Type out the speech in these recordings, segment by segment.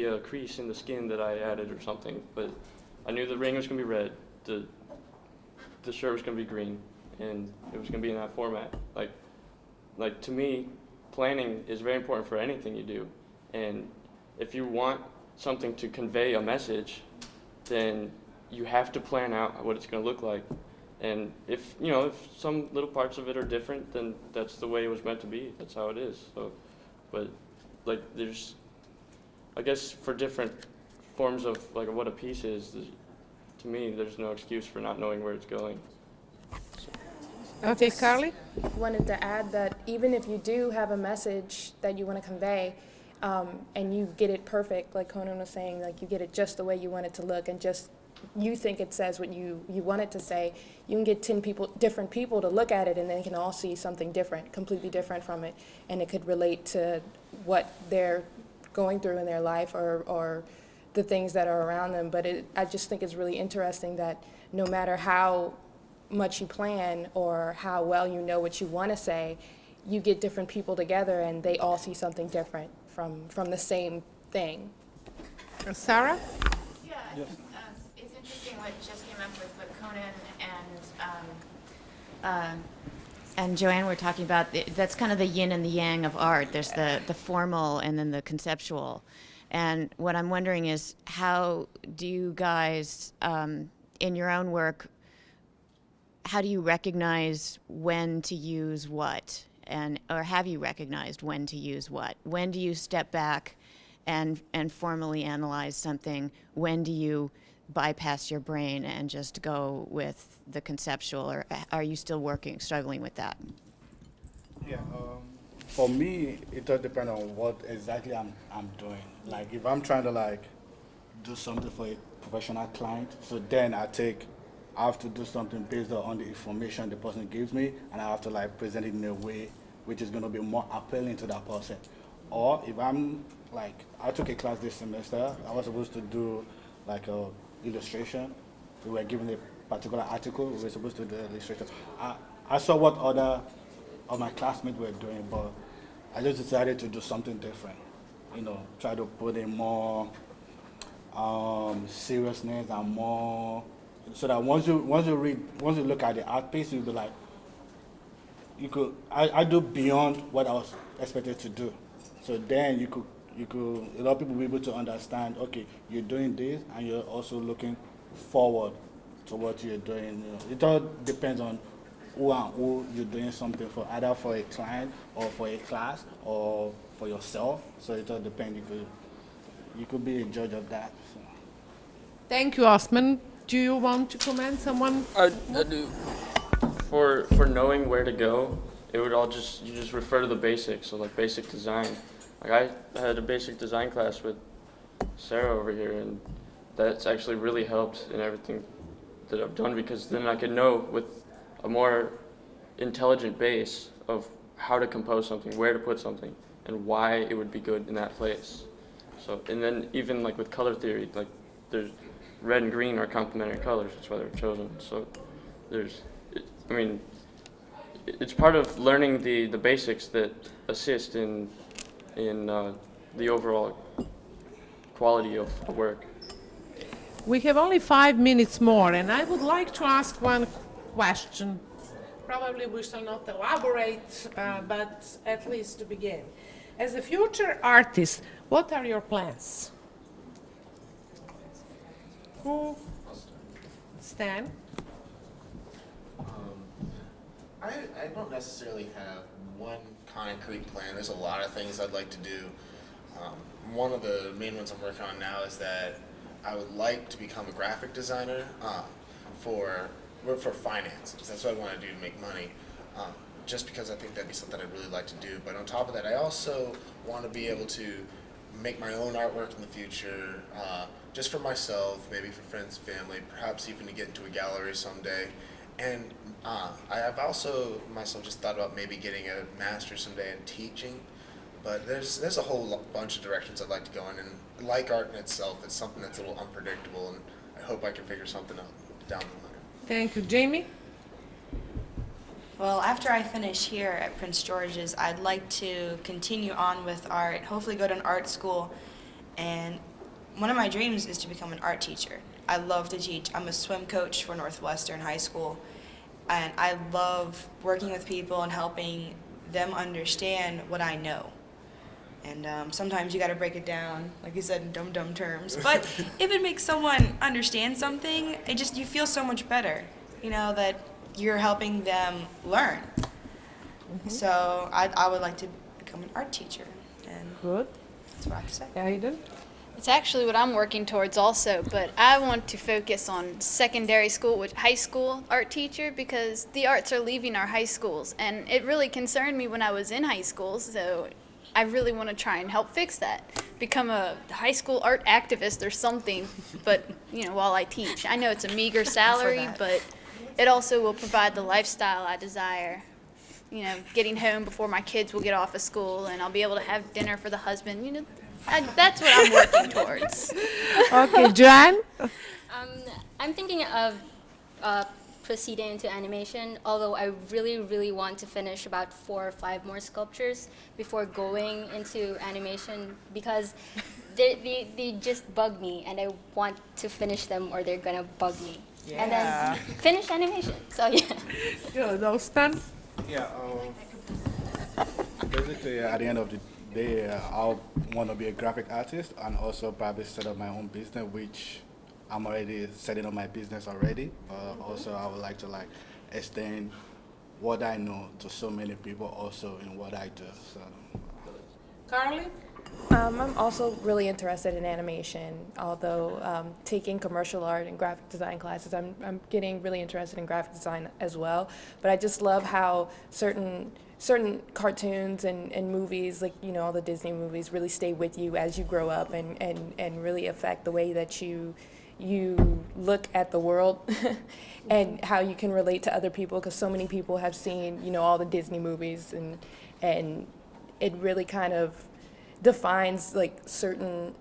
be a crease in the skin that I added or something. But I knew the ring was gonna be red, the shirt was gonna be green, and it was gonna be in that format. Like to me, planning is very important for anything you do, and if you want something to convey a message, then you have to plan out what it's going to look like. And if some little parts of it are different, then that's the way it was meant to be. That's how it is. So, but like there's, I guess for different forms of like what a piece is, to me, there's no excuse for not knowing where it's going. Okay, Carly? Wanted to add that even if you do have a message that you want to convey, and you get it perfect, like Conan was saying, like you get it just the way you want it to look, and just you think it says what you want it to say, you can get 10 different people to look at it, and they can all see something different, completely different from it, and it could relate to what they're going through in their life or the things that are around them. But I just think it's really interesting that no matter how much you plan or how well you know what you want to say, you get different people together and they all see something different from the same thing. Sarah? Yeah, I think it's interesting what just came up with what Conan and Joanne were talking about. That's kind of the yin and the yang of art. There's the formal and then the conceptual. And what I'm wondering is, how do you guys, in your own work, how do you recognize when to use what? Or have you recognized when to use what? When do you step back and formally analyze something? When do you bypass your brain and just go with the conceptual? Or are you still struggling with that? Yeah, for me, it all depends on what exactly I'm doing. Like if I'm trying to like do something for a professional client, so then I have to do something based on the information the person gives me, and I have to like present it in a way which is going to be more appealing to that person. Or if I'm like, I took a class this semester, I was supposed to do like a illustration. We were given a particular article, we were supposed to do the illustration. I saw what other of my classmates were doing, but I just decided to do something different. Try to put in more seriousness and more, so that once you look at the art piece, you'll be like, I do beyond what I was expected to do. So then you could a lot of people will be able to understand, okay, you're doing this and you're also looking forward to what you're doing. It all depends on who you're doing something for, either for a client or for a class or for yourself. So it all depends. You could be a judge of that. So. Thank you, Osman. Do you want to comment? Someone? I do. For knowing where to go, it would all you just refer to the basics, so like basic design. Like I had a basic design class with Sarah over here, and that's actually really helped in everything that I've done, because then I can know with a more intelligent base of how to compose something, where to put something, and why it would be good in that place. So, and then even like with color theory, like there's red and green are complementary colors, that's why they're chosen. So it's part of learning the basics that assist in the overall quality of the work. We have only 5 minutes more, and I would like to ask one question. Probably we shall not elaborate, but at least to begin. As a future artist, what are your plans? Who? Stan? I don't necessarily have one concrete plan. There's a lot of things I'd like to do. One of the main ones I'm working on now is that I would like to become a graphic designer for finance. That's what I want to do to make money. Just because I think that'd be something I'd really like to do. But on top of that, I also want to be able to make my own artwork in the future, just for myself, maybe for friends and family, perhaps even to get into a gallery someday. And I have also myself just thought about maybe getting a master's someday in teaching. But there's a whole bunch of directions I'd like to go in, and like art in itself, it's something that's a little unpredictable, and I hope I can figure something out down the line. Thank you. Jamie? Well, after I finish here at Prince George's, I'd like to continue on with art, hopefully go to an art school and one of my dreams is to become an art teacher. I love to teach. I'm a swim coach for Northwestern High School, and I love working with people and helping them understand what I know. And sometimes you got to break it down, like you said, in dumb terms. But if it makes someone understand something, you feel so much better, that you're helping them learn. So I would like to become an art teacher, and Good. that's what I have to say. Aiden? It's actually what I'm working towards also, but I want to focus on secondary school, which high school art teacher, because the arts are leaving our high schools, and it really concerned me when I was in high school, so I really want to try and help fix that. Become a high school art activist or something, but, while I teach. I know it's a meager salary, but it also will provide the lifestyle I desire. Getting home before my kids will get off of school, and I'll be able to have dinner for the husband, that's what I'm working towards. Okay, Joanne? I'm thinking of proceeding into animation, although I really, really want to finish about 4 or 5 more sculptures before going into animation, because they just bug me, and I want to finish them or they're going to bug me. Yeah. And then finish animation. So, yeah. Good. Austin? Yeah. Basically, at the end of the day, I want to be a graphic artist and also probably set up my own business, which I'm already setting up my business already. Also, I would like to extend what I know to so many people also in what I do. So. Carly? I'm also really interested in animation, although taking commercial art and graphic design classes, I'm getting really interested in graphic design as well. But I just love how certain cartoons and movies, like, all the Disney movies, really stay with you as you grow up and really affect the way that you look at the world and how you can relate to other people, because so many people have seen, all the Disney movies, and it really kind of defines certain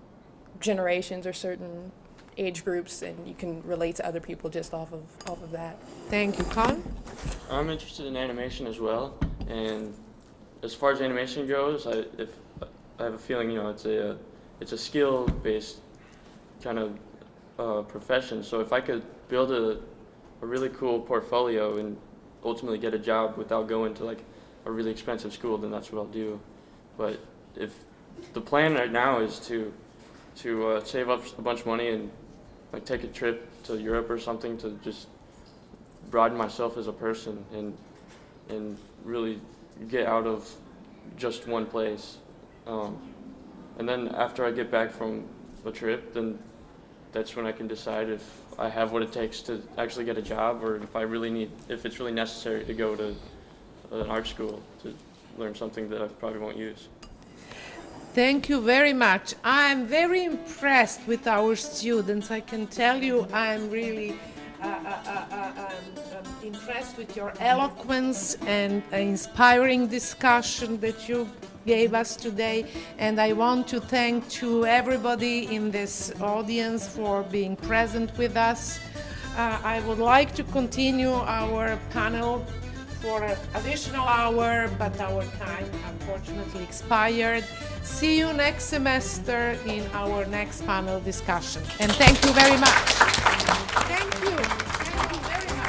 generations or certain age groups, and you can relate to other people just off of that. Thank you. Colin? I'm interested in animation as well, and as far as animation goes, I have a feeling, it's a skill-based kind of profession. So if I could build a really cool portfolio and ultimately get a job without going to a really expensive school, then that's what I'll do. But if the plan right now is to save up a bunch of money and take a trip to Europe or something to just broaden myself as a person and really get out of just one place. And then after I get back from a trip, then that's when I can decide if I have what it takes to actually get a job, or if it's really necessary to go to an art school to learn something that I probably won't use. Thank you very much. I'm very impressed with our students. I can tell you I'm really impressed with your eloquence and inspiring discussion that you gave us today. And I want to thank to everybody in this audience for being present with us. I would like to continue our panel for an additional hour, but our time unfortunately expired. See you next semester in our next panel discussion. And thank you very much. Thank you. Thank you very much.